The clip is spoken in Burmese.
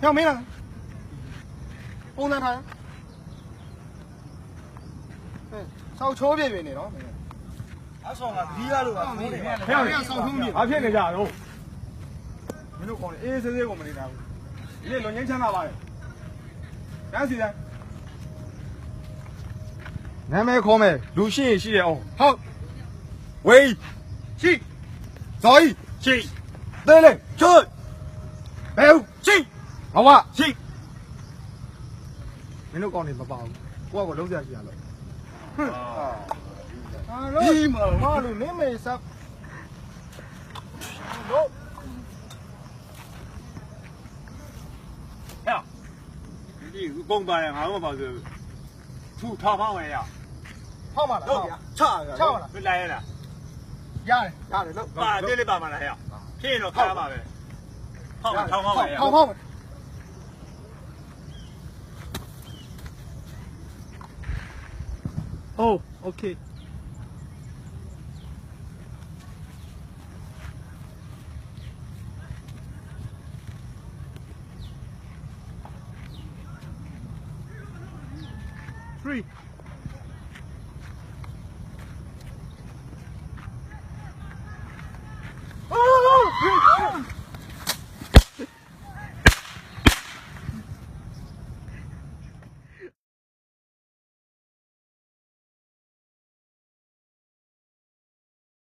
要没了，不能谈。稍抽别别的咯。俺说嘛，离了路啊，没得。不要少抽别。阿骗你家喽。မင်းတို့ကောင်းတယ်အေးဆေးဆေးကိုမနေတာဘူးဒီနေ့လွန်ငင်းချမ်းသာပါလေကျန်းစီတယ်နာမည်ခေါ်မယ်လူရှိရင်ရှိတယ်အောင်ဟုတ်ဝေးရှိဇော်ကြီးရှိသေးလေးကျွတ်ဘယ်ဦးရှိဘဝရှိမင်းတို့ကောင်းတယ်မပါဘူးကိုကလုံးစရာရှိရလို့ဒီမှာလူနေမေးစားလို့ဒီပုံပါရငါတို့မပါဘူးထူထောက်ဖောင်းရရဖောက်ပါလားဟုတ်ဗျာချပါလား ပြလိုက်ရလားရတယ်လို့ ပါတေးလေးပါမလားဟဲ့ဖြစ်ရင်တော့ခါပါပဲဖောက်ထောက်ဖောင်းရရ ဖောက်Oh, okay. Three.